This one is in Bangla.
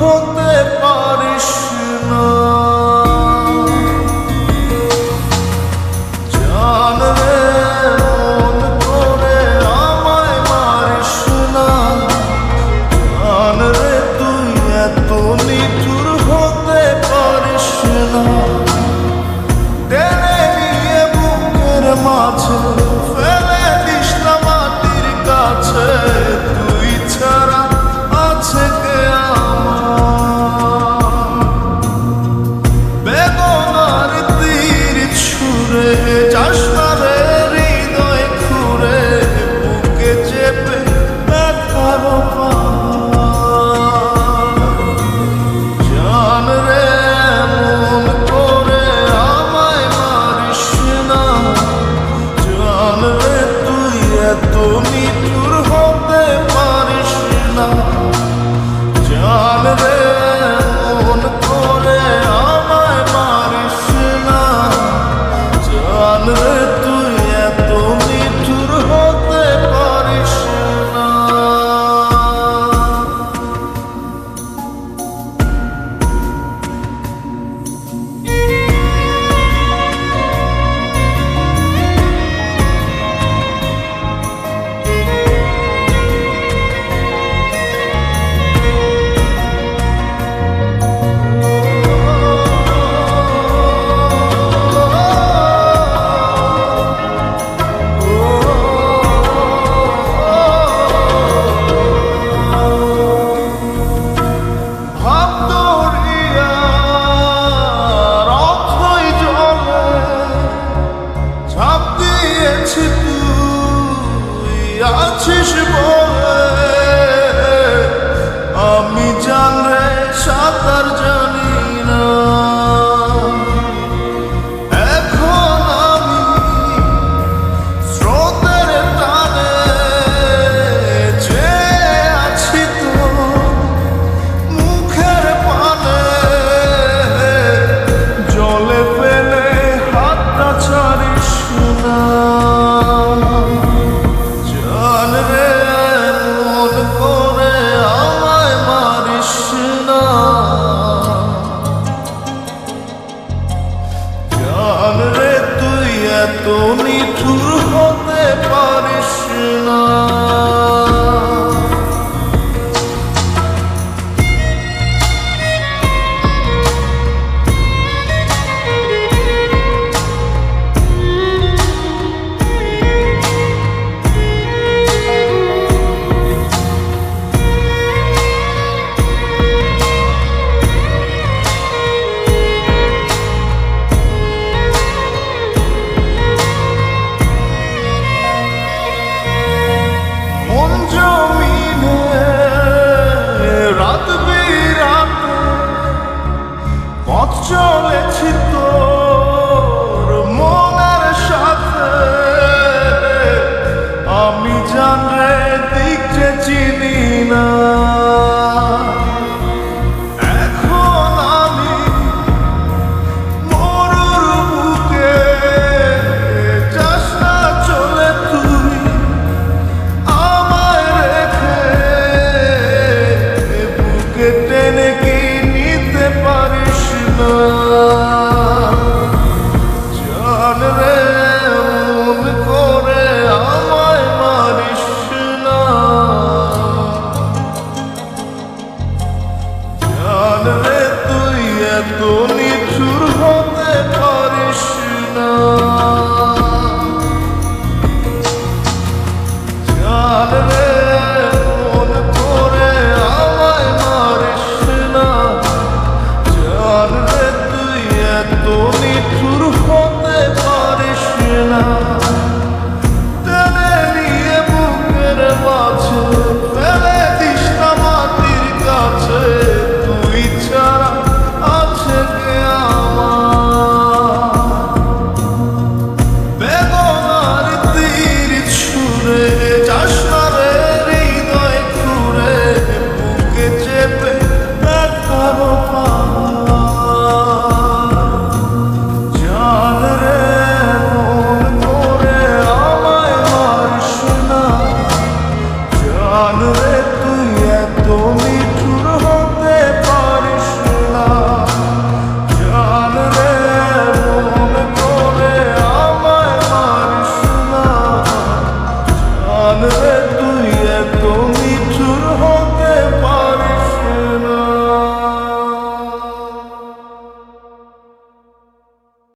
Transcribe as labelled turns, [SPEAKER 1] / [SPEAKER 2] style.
[SPEAKER 1] হতে পারিস না। জান রে মন করে আমায় মারিস না। জান রে তুই এত নিঠুর হতে পারিস না। টেনে নিয়ে বুকের মাঝে ফেলে দিস না মাটির কাছে। তুই ছাড়া আছে কে আমার? বেদনার তীর ছুঁড়ে যাস না রে হৃদয় খুঁড়ে, বুকে চেপে ব্যথার পাহাড়। জান রে মন করে আমায় মারিস না। জান রে তুই এত নিঠুর হতে পারিস না। জান রে মন করে আমায় মারিস না। জান রে তুই এত নিঠুর হতে পারিস না। আছিস বলে আমি জান রে সাঁতার জানি না। এখন আমি স্রোতের টানে যে আছি তো মুখের পানে। জলে ফেলে হাতটা ছাড়িস না। জান রে মন করে আমায় মারিস না। জান রে তুই এত নিঠুর হতে পারিস না। চলেছি তোর মনের সাথে আমি জান রে দিক যে চিনি না। এখন আমি মরুর বুকে যাস না চলে তুই আমায় রেখে। বুকে টেনে কি নিতে পারিস না। জান রে মন করে আমায় মারিস না। জান রে তুই এত নিঠুর হতে পারিস না।